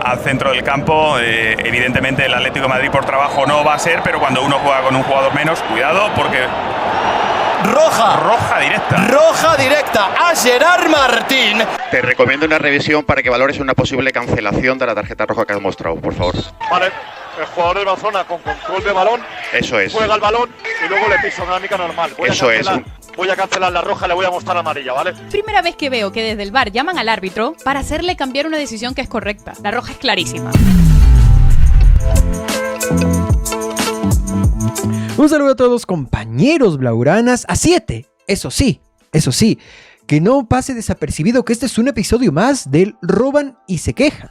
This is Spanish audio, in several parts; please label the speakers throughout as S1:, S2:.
S1: al centro del campo. Evidentemente el Atlético de Madrid por trabajo no va a ser, pero cuando uno juega con un jugador menos, cuidado porque... Roja directa.
S2: Roja directa a Gerard Martín.
S3: Te recomiendo una revisión para que valores una posible cancelación de la tarjeta roja que has mostrado, por favor.
S4: Vale, el jugador de Barcelona con control de balón.
S3: Eso es.
S4: Juega el balón y luego le piso dinámica normal. Voy a cancelar la roja, le voy a mostrar amarilla, ¿vale?
S5: Primera vez que veo que desde el VAR llaman al árbitro para hacerle cambiar una decisión que es correcta. La roja es clarísima.
S6: Un saludo a todos compañeros blaugranas, a 7, eso sí, que no pase desapercibido que este es un episodio más del Roban y se quejan.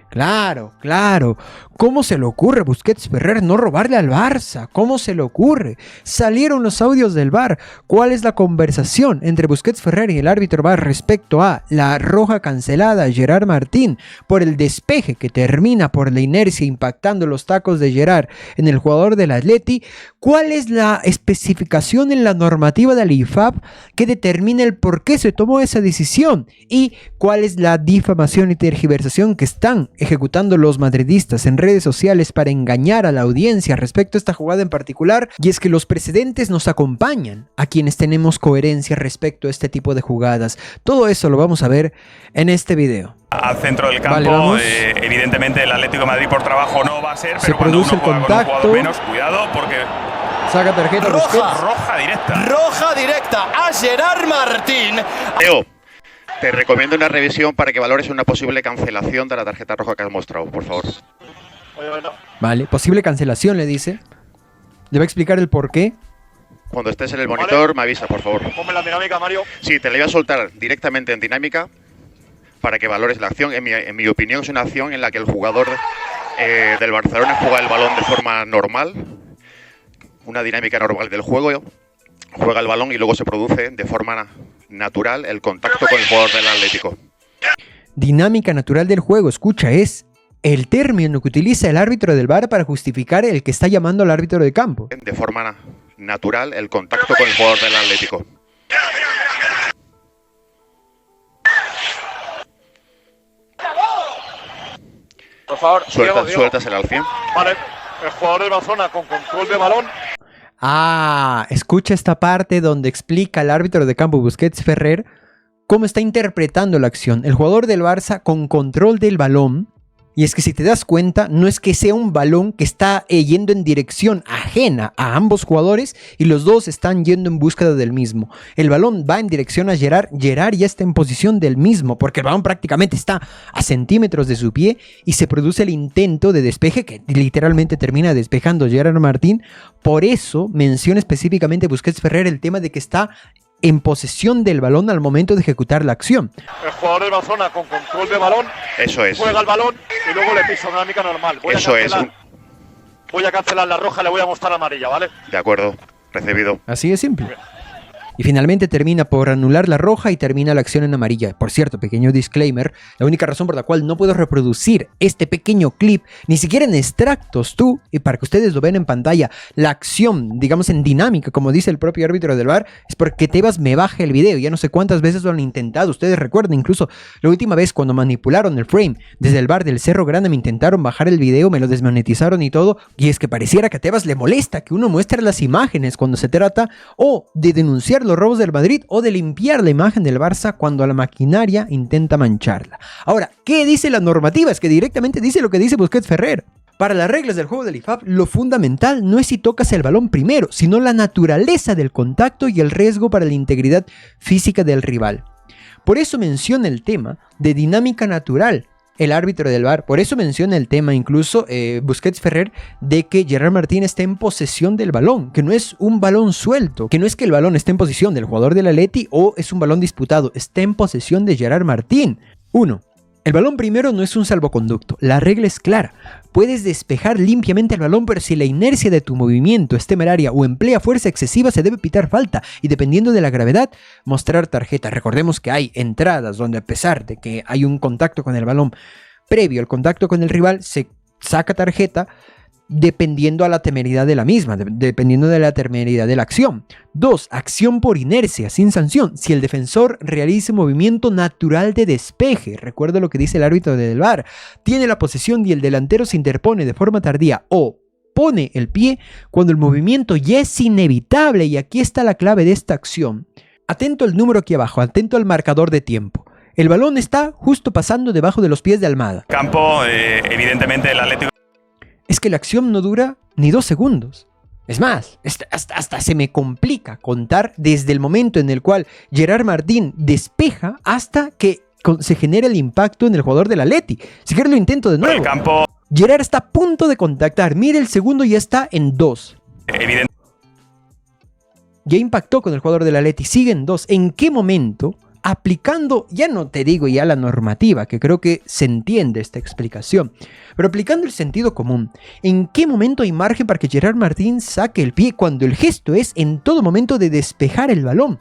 S6: Claro, ¿cómo se le ocurre a Busquets Ferrer no robarle al Barça? ¿Cómo se le ocurre? Salieron los audios del VAR. ¿Cuál es la conversación entre Busquets Ferrer y el árbitro VAR respecto a la roja cancelada a Gerard Martín por el despeje que termina por la inercia impactando los tacos de Gerard en el jugador del Atleti? ¿Cuál es la especificación en la normativa del IFAB que determina el por qué se tomó esa decisión? ¿Y cuál es la difamación y tergiversación que están ejecutando los madridistas en redes sociales para engañar a la audiencia respecto a esta jugada en particular? Y es que los precedentes nos acompañan a quienes tenemos coherencia respecto a este tipo de jugadas. Todo eso lo vamos a ver en este video.
S1: Al centro del campo, evidentemente el Atlético de Madrid por trabajo no va a ser, pero cuando uno juega con un jugador menos, cuidado porque...
S6: Saca tarjeta
S1: roja directa.
S2: Roja directa a Gerard Martín.
S3: Leo, te recomiendo una revisión para que valores una posible cancelación de la tarjeta roja que has mostrado, por favor.
S6: Vale, posible cancelación, le dice. Le va a explicar el por qué.
S3: Cuando estés en el monitor, me avisa, por favor.
S4: Ponme la dinámica, Mario.
S3: Sí, te la voy a soltar directamente en dinámica para que valores la acción. En mi opinión es una acción en la que el jugador del Barcelona juega el balón de forma normal, una dinámica normal del juego, juega el balón y luego se produce de forma natural el contacto con el jugador del Atlético.
S6: Dinámica natural del juego, escucha, es el término que utiliza el árbitro del VAR para justificar el que está llamando al árbitro de campo.
S3: De forma natural el contacto con el jugador del Atlético.
S4: Por favor,
S3: suéltasela al 100.
S4: Vale, el jugador del Barcelona con control de balón.
S6: Escucha esta parte donde explica el árbitro de campo Busquets Ferrer cómo está interpretando la acción. El jugador del Barça con control del balón. Y es que si te das cuenta, no es que sea un balón que está yendo en dirección ajena a ambos jugadores y los dos están yendo en búsqueda del mismo. El balón va en dirección a Gerard. Gerard ya está en posición del mismo porque el balón prácticamente está a centímetros de su pie y se produce el intento de despeje que literalmente termina despejando Gerard Martín. Por eso menciona específicamente Busquets Ferrer el tema de que está en posesión del balón al momento de ejecutar la acción.
S4: El jugador del Barcelona con control de balón.
S3: Eso es.
S4: Juega el balón y luego le piso dinámica normal. Voy a cancelar la roja, le voy a mostrar amarilla, ¿vale?
S3: De acuerdo, recibido.
S6: Así de simple. Y finalmente termina por anular la roja y termina la acción en amarilla. Por cierto, pequeño disclaimer, la única razón por la cual no puedo reproducir este pequeño clip, ni siquiera en extractos y para que ustedes lo vean en pantalla, la acción, digamos en dinámica, como dice el propio árbitro del VAR, es porque Tebas me baje el video. Ya no sé cuántas veces lo han intentado, ustedes recuerden, incluso la última vez cuando manipularon el frame desde el VAR del Cerro Grande me intentaron bajar el video, me lo desmonetizaron y todo, y es que pareciera que a Tebas le molesta que uno muestre las imágenes cuando se trata o de denunciar los robos del Madrid o de limpiar la imagen del Barça cuando la maquinaria intenta mancharla. Ahora, ¿qué dice la normativa? Es que directamente dice lo que dice Busquets Ferrer. Para las reglas del juego del IFAB, lo fundamental no es si tocas el balón primero, sino la naturaleza del contacto y el riesgo para la integridad física del rival. Por eso menciona el tema de dinámica natural el árbitro del VAR. Por eso menciona el tema incluso Busquets Ferrer de que Gerard Martín está en posesión del balón, que no es un balón suelto, que no es que el balón esté en posesión del jugador del Atleti o es un balón disputado, está en posesión de Gerard Martín. 1. El balón primero no es un salvoconducto, la regla es clara. Puedes despejar limpiamente el balón, pero si la inercia de tu movimiento es temeraria o emplea fuerza excesiva, se debe pitar falta y dependiendo de la gravedad, mostrar tarjeta. Recordemos que hay entradas donde a pesar de que hay un contacto con el balón previo al contacto con el rival, se saca tarjeta, dependiendo a la temeridad de la misma, dependiendo de la temeridad de la acción. 2. Acción por inercia, sin sanción. Si el defensor realiza un movimiento natural de despeje, recuerda lo que dice el árbitro del VAR, tiene la posesión y el delantero se interpone de forma tardía o pone el pie cuando el movimiento ya es inevitable, y aquí está la clave de esta acción. Atento al número aquí abajo, atento al marcador de tiempo. El balón está justo pasando debajo de los pies de Almada.
S1: Campo, evidentemente el Atlético.
S6: Es que la acción no dura ni 2 segundos. Es más, hasta se me complica contar desde el momento en el cual Gerard Martín despeja hasta que se genera el impacto en el jugador del Atleti. Si quieres lo intento de nuevo.
S1: El campo.
S6: Gerard está a punto de contactar. Mira, el segundo ya está en 2. Ya impactó con el jugador del Atleti. Sigue en 2. ¿En qué momento? Aplicando, ya no te digo ya la normativa, que creo que se entiende esta explicación, pero aplicando el sentido común, ¿en qué momento hay margen para que Gerard Martín saque el pie cuando el gesto es en todo momento de despejar el balón?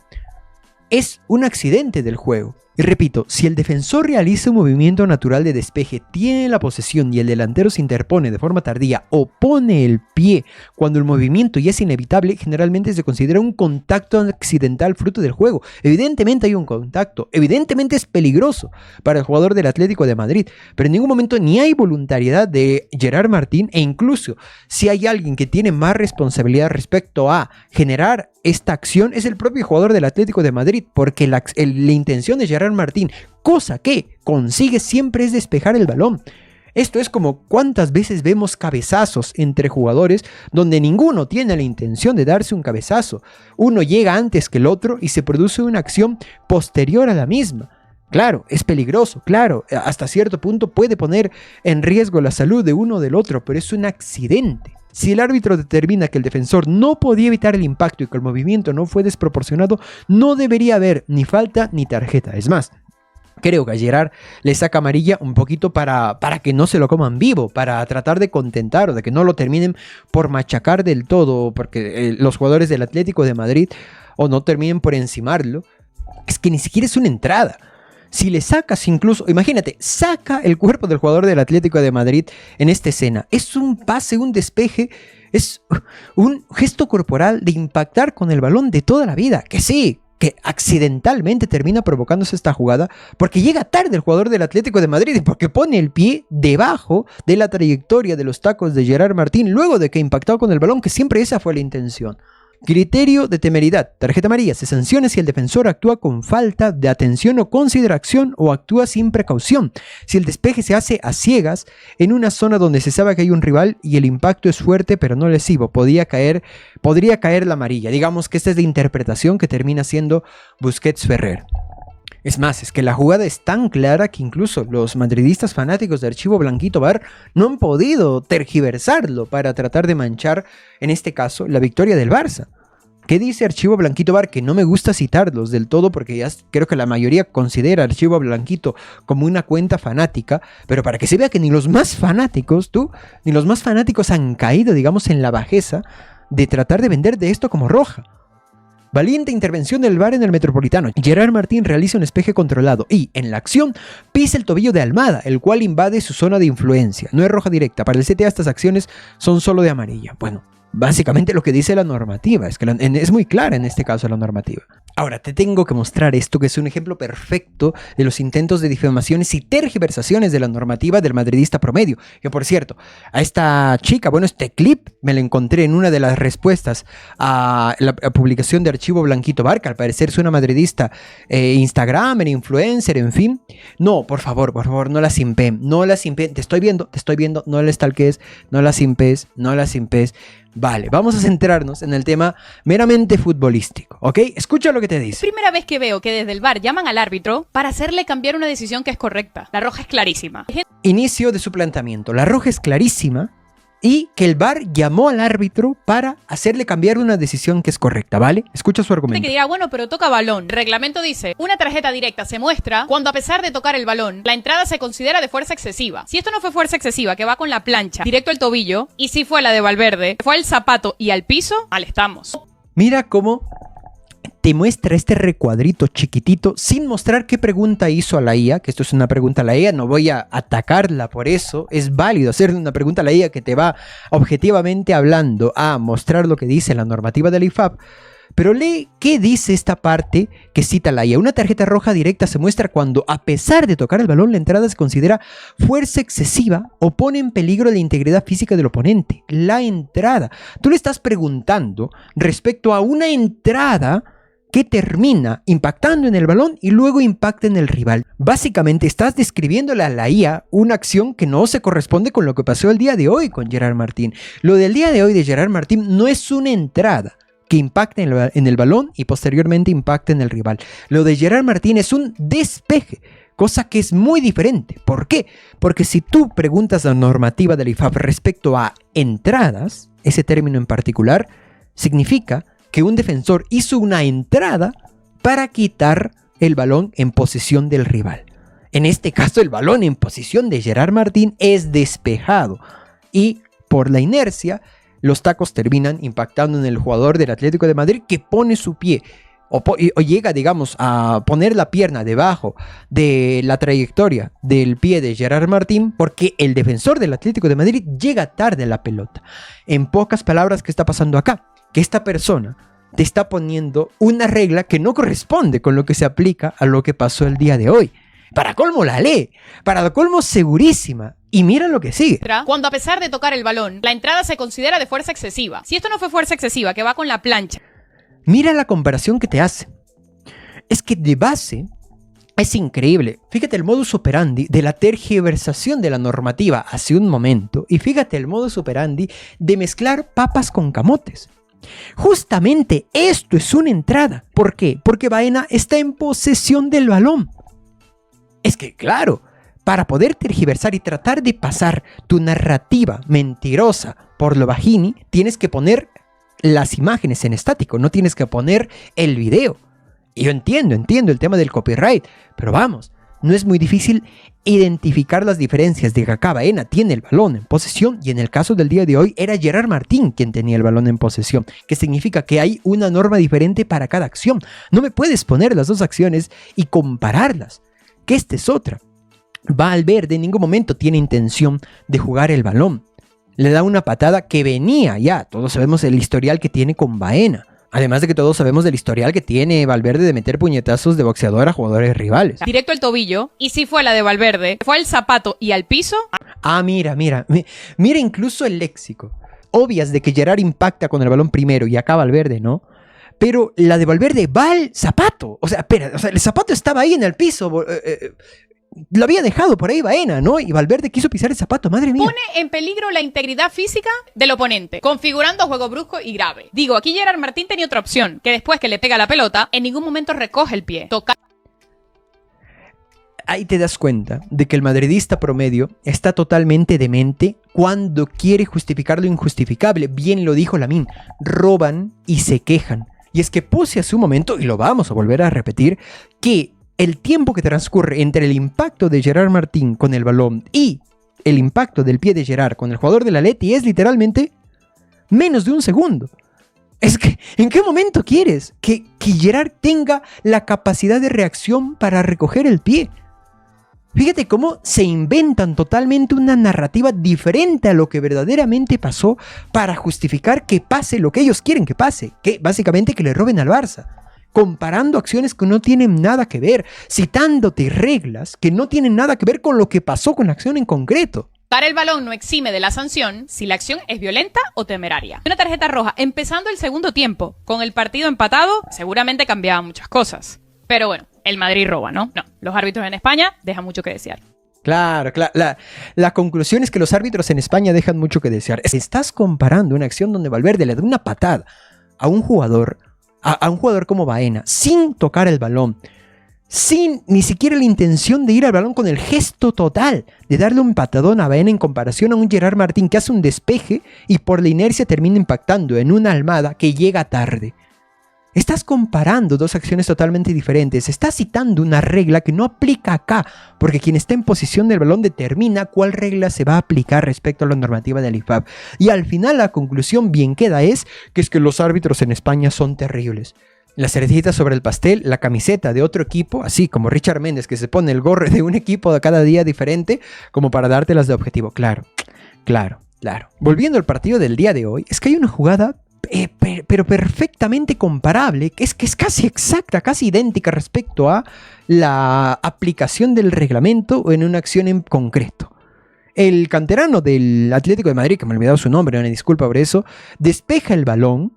S6: Es un accidente del juego. Y repito, si el defensor realiza un movimiento natural de despeje, tiene la posesión y el delantero se interpone de forma tardía o pone el pie cuando el movimiento ya es inevitable, generalmente se considera un contacto accidental fruto del juego. Evidentemente hay un contacto, evidentemente es peligroso para el jugador del Atlético de Madrid, pero en ningún momento ni hay voluntariedad de Gerard Martín, e incluso si hay alguien que tiene más responsabilidad respecto a generar esta acción, es el propio jugador del Atlético de Madrid, porque la intención de Gerard Martín, cosa que consigue siempre, es despejar el balón. Esto es como cuántas veces vemos cabezazos entre jugadores donde ninguno tiene la intención de darse un cabezazo. Uno llega antes que el otro y se produce una acción posterior a la misma. Claro, es peligroso, claro, hasta cierto punto puede poner en riesgo la salud de uno o del otro, pero es un accidente. Si el árbitro determina que el defensor no podía evitar el impacto y que el movimiento no fue desproporcionado, no debería haber ni falta ni tarjeta. Es más, creo que a Gerard le saca amarilla un poquito para que no se lo coman vivo, para tratar de contentar o de que no lo terminen por machacar del todo, porque los jugadores del Atlético de Madrid o no terminen por encimarlo. Es que ni siquiera es una entrada. Si le sacas incluso, imagínate, saca el cuerpo del jugador del Atlético de Madrid en esta escena. Es un pase, un despeje, es un gesto corporal de impactar con el balón de toda la vida. Que sí, que accidentalmente termina provocándose esta jugada porque llega tarde el jugador del Atlético de Madrid y porque pone el pie debajo de la trayectoria de los tacos de Gerard Martín luego de que impactó con el balón, que siempre esa fue la intención. Criterio de temeridad. Tarjeta amarilla. Se sanciona si el defensor actúa con falta de atención o consideración o actúa sin precaución. Si el despeje se hace a ciegas en una zona donde se sabe que hay un rival y el impacto es fuerte pero no lesivo, podría caer la amarilla. Digamos que esta es la interpretación que termina siendo Busquets Ferrer. Es más, es que la jugada es tan clara que incluso los madridistas fanáticos de Archivo Blanquito VAR no han podido tergiversarlo para tratar de manchar, en este caso, la victoria del Barça. ¿Qué dice Archivo Blanquito VAR? Que no me gusta citarlos del todo porque ya creo que la mayoría considera Archivo Blanquito como una cuenta fanática, pero para que se vea que ni los más fanáticos, ni los más fanáticos han caído, digamos, en la bajeza de tratar de vender de esto como roja. Valiente intervención del VAR en el Metropolitano. Gerard Martín realiza un despeje controlado y, en la acción, pisa el tobillo de Almada, el cual invade su zona de influencia. No es roja directa. Para el CTA estas acciones son solo de amarilla. Bueno, básicamente lo que dice la normativa. Es que es muy clara en este caso la normativa. Ahora, te tengo que mostrar esto, que es un ejemplo perfecto de los intentos de difamaciones y tergiversaciones de la normativa del madridista promedio. Que, por cierto, a esta chica, bueno, este clip me lo encontré en una de las respuestas a la publicación de Archivo Blanquito VAR, que al parecer es una madridista Instagramer, influencer, en fin. No, por favor, no la simpeen, te estoy viendo, no la stalkees, no la simpes. Vale, vamos a centrarnos en el tema meramente futbolístico, ¿ok? Escucha lo que te dice.
S5: Primera vez que veo que desde el VAR llaman al árbitro para hacerle cambiar una decisión que es correcta. La roja es clarísima.
S6: Inicio de su planteamiento. La roja es clarísima y que el VAR llamó al árbitro para hacerle cambiar una decisión que es correcta, ¿vale? Escucha su argumento.
S5: Que diga, bueno, pero toca balón. El reglamento dice, una tarjeta directa se muestra cuando a pesar de tocar el balón, la entrada se considera de fuerza excesiva. Si esto no fue fuerza excesiva, que va con la plancha directo al tobillo, y si fue la de Valverde, fue al zapato y al piso, mal estamos.
S6: Mira cómo te muestra este recuadrito chiquitito sin mostrar qué pregunta hizo a la IA, que esto es una pregunta a la IA, no voy a atacarla por eso, es válido hacerle una pregunta a la IA que te va objetivamente hablando a mostrar lo que dice la normativa del IFAB, pero lee qué dice esta parte que cita la IA. Una tarjeta roja directa se muestra cuando, a pesar de tocar el balón, la entrada se considera fuerza excesiva o pone en peligro la integridad física del oponente. La entrada. Tú le estás preguntando respecto a una entrada que termina impactando en el balón y luego impacta en el rival. Básicamente estás describiéndole a la IA una acción que no se corresponde con lo que pasó el día de hoy con Gerard Martín. Lo del día de hoy de Gerard Martín no es una entrada que impacte en el balón y posteriormente impacte en el rival. Lo de Gerard Martín es un despeje, cosa que es muy diferente. ¿Por qué? Porque si tú preguntas la normativa del IFAB respecto a entradas, ese término en particular, significa que un defensor hizo una entrada para quitar el balón en posesión del rival. En este caso, el balón en posición de Gerard Martín es despejado y por la inercia los tacos terminan impactando en el jugador del Atlético de Madrid, que pone su pie o llega, digamos, a poner la pierna debajo de la trayectoria del pie de Gerard Martín, porque el defensor del Atlético de Madrid llega tarde a la pelota. En pocas palabras, ¿qué está pasando acá? Que esta persona te está poniendo una regla que no corresponde con lo que se aplica a lo que pasó el día de hoy. Para colmo la ley, para colmo segurísima. Y mira lo que sigue.
S5: Cuando, a pesar de tocar el balón, la entrada se considera de fuerza excesiva. Si esto no fue fuerza excesiva, que va con la plancha.
S6: Mira la comparación que te hace. Es que de base es increíble. Fíjate el modus operandi de la tergiversación de la normativa hace un momento. Y fíjate el modus operandi de mezclar papas con camotes. Justamente esto es una entrada. ¿Por qué? Porque Baena está en posesión del balón. Es que, claro, para poder tergiversar y tratar de pasar tu narrativa mentirosa por lo bajini, tienes que poner las imágenes en estático, no tienes que poner el video. Y yo entiendo el tema del copyright, pero vamos, no es muy difícil identificar las diferencias de que acá Baena tiene el balón en posesión y en el caso del día de hoy era Gerard Martín quien tenía el balón en posesión, que significa que hay una norma diferente para cada acción. No me puedes poner las dos acciones y compararlas, que esta es otra. Valverde en ningún momento tiene intención de jugar el balón. Le da una patada que venía ya. Todos sabemos el historial que tiene con Baena. Además de que todos sabemos del historial que tiene Valverde de meter puñetazos de boxeador a jugadores rivales.
S5: Directo al tobillo. Y si fue la de Valverde, fue al zapato y al piso.
S6: Mira incluso el léxico. Obvias de que Gerard impacta con el balón primero y acá Valverde, ¿no? Pero la de Valverde va al zapato. O sea, el zapato estaba ahí en el piso. Lo había dejado por ahí Baena, ¿no? Y Valverde quiso pisar el zapato, madre mía.
S5: Pone en peligro la integridad física del oponente, configurando juego brusco y grave. Digo, aquí Gerard Martín tenía otra opción, que después que le pega la pelota, en ningún momento recoge el pie.
S6: Ahí te das cuenta de que el madridista promedio está totalmente demente cuando quiere justificar lo injustificable. Bien lo dijo Lamine, roban y se quejan. Y es que puse hace un momento, y lo vamos a volver a repetir, que el tiempo que transcurre entre el impacto de Gerard Martín con el balón y el impacto del pie de Gerard con el jugador del Atleti es literalmente menos de un segundo. Es que, ¿en qué momento quieres que Gerard tenga la capacidad de reacción para recoger el pie? Fíjate cómo se inventan totalmente una narrativa diferente a lo que verdaderamente pasó para justificar que pase lo que ellos quieren que pase, que básicamente que le roben al Barça. Comparando acciones que no tienen nada que ver, citándote reglas que no tienen nada que ver con lo que pasó con la acción en concreto.
S5: Tocar el balón no exime de la sanción si la acción es violenta o temeraria. Una tarjeta roja empezando el segundo tiempo, con el partido empatado, seguramente cambiaban muchas cosas. Pero bueno, el Madrid roba, ¿no? No, los árbitros en España dejan mucho que desear.
S6: Claro. La conclusión es que los árbitros en España dejan mucho que desear. Estás comparando una acción donde Valverde le da una patada a un jugador como Baena, sin tocar el balón, sin ni siquiera la intención de ir al balón, con el gesto total de darle un patadón a Baena en comparación a un Gerard Martín que hace un despeje y por la inercia termina impactando en una Almada que llega tarde. Estás comparando dos acciones totalmente diferentes. Estás citando una regla que no aplica acá, porque quien está en posición del balón determina cuál regla se va a aplicar respecto a la normativa del IFAB. Y al final la conclusión bien queda es que los árbitros en España son terribles. la cerecita sobre el pastel, la camiseta de otro equipo, así como Richard Méndez, que se pone el gorro de un equipo de cada día diferente, como para dártelas de objetivo. Claro. Volviendo al partido del día de hoy, es que hay una jugada, pero perfectamente comparable, que es casi exacta, casi idéntica respecto a la aplicación del reglamento en una acción en concreto. El canterano del Atlético de Madrid, que me he olvidado su nombre, una disculpa por eso, despeja el balón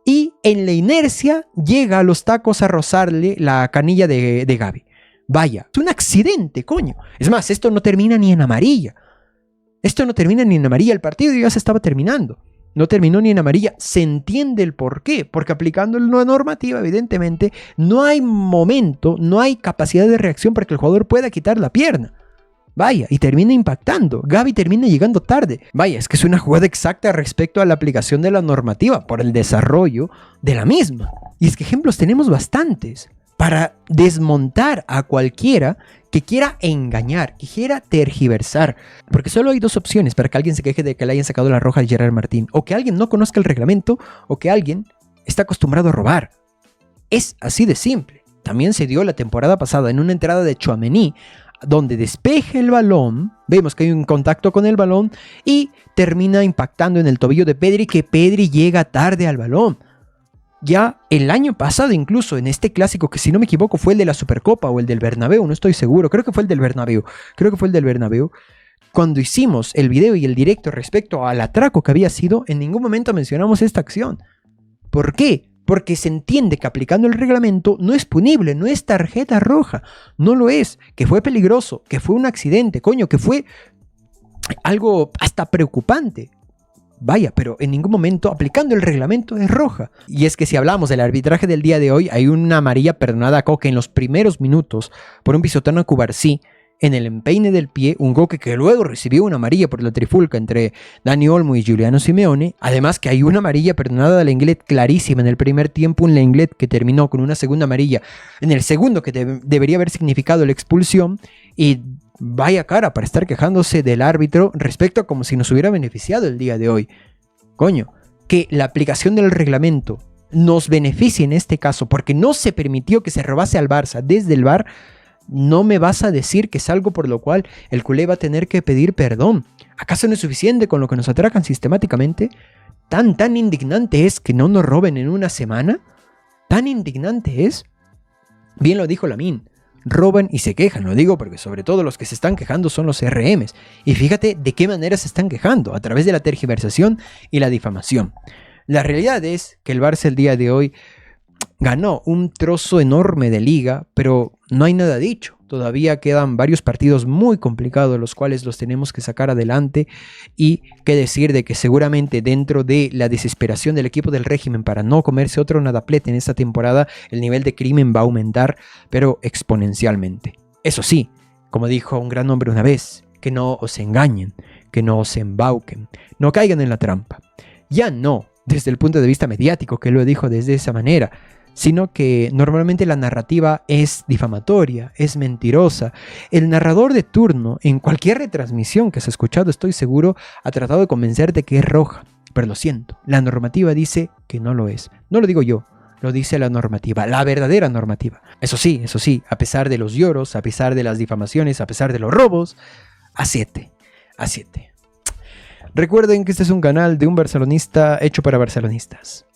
S6: y en la inercia llega a los tacos a rozarle la canilla de Gavi. Vaya, es un accidente, coño. Es más, esto no termina ni en amarilla. El partido ya se estaba terminando. No terminó ni en amarilla. Se entiende el por qué. Porque aplicando la normativa, evidentemente, no hay momento, no hay capacidad de reacción para que el jugador pueda quitar la pierna. Vaya, y termina impactando. Gavi termina llegando tarde. Vaya, es que es una jugada exacta respecto a la aplicación de la normativa por el desarrollo de la misma. Y es que ejemplos tenemos bastantes para desmontar a cualquiera que quiera engañar, que quiera tergiversar. Porque solo hay dos opciones para que alguien se queje de que le hayan sacado la roja a Gerard Martín. O que alguien no conozca el reglamento, o que alguien está acostumbrado a robar. Es así de simple. También se dio la temporada pasada en una entrada de Tchouaméni, donde despeja el balón, vemos que hay un contacto con el balón y termina impactando en el tobillo de Pedri, que Pedri llega tarde al balón. Ya el año pasado, incluso en este clásico, que si no me equivoco fue el de la Supercopa o el del Bernabéu, no estoy seguro, creo que fue el del Bernabéu, cuando hicimos el video y el directo respecto al atraco que había sido, en ningún momento mencionamos esta acción. ¿Por qué? Porque se entiende que aplicando el reglamento no es punible, no es tarjeta roja, no lo es, que fue peligroso, que fue un accidente, coño, que fue algo hasta preocupante. Vaya, pero en ningún momento aplicando el reglamento es roja. Y es que si hablamos del arbitraje del día de hoy, hay una amarilla perdonada a Koke en los primeros minutos por un pisotón a Cubarsí en el empeine del pie, un Koke que luego recibió una amarilla por la trifulca entre Dani Olmo y Giuliano Simeone. Además que hay una amarilla perdonada a Lenglet clarísima en el primer tiempo, un Lenglet que terminó con una segunda amarilla en el segundo, que debería haber significado la expulsión. Y vaya cara para estar quejándose del árbitro respecto a como si nos hubiera beneficiado el día de hoy. Coño, que la aplicación del reglamento nos beneficie en este caso porque no se permitió que se robase al Barça desde el VAR. No me vas a decir que es algo por lo cual el culé va a tener que pedir perdón. ¿Acaso no es suficiente con lo que nos atracan sistemáticamente? ¿Tan indignante es que no nos roben en una semana? ¿Tan indignante es? Bien lo dijo Lamine. Roban y se quejan, lo digo porque sobre todo los que se están quejando son los RMs. Y fíjate de qué manera se están quejando, a través de la tergiversación y la difamación. La realidad es que el Barça el día de hoy ganó un trozo enorme de liga, pero no hay nada dicho. Todavía quedan varios partidos muy complicados, los cuales los tenemos que sacar adelante. Y qué decir de que seguramente dentro de la desesperación del equipo del régimen para no comerse otro nadaplete en esta temporada, el nivel de crimen va a aumentar, pero exponencialmente. Eso sí, como dijo un gran hombre una vez, que no os engañen, que no os embauquen, no caigan en la trampa. Ya no desde el punto de vista mediático, que lo dijo desde esa manera, sino que normalmente la narrativa es difamatoria, es mentirosa. El narrador de turno, en cualquier retransmisión que has escuchado, estoy seguro, ha tratado de convencerte que es roja. Pero lo siento, la normativa dice que no lo es. No lo digo yo, lo dice la normativa, la verdadera normativa. Eso sí, a pesar de los lloros, a pesar de las difamaciones, a pesar de los robos, a 7. Recuerden que este es un canal de un barcelonista hecho para barcelonistas.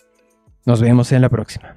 S6: Nos vemos en la próxima.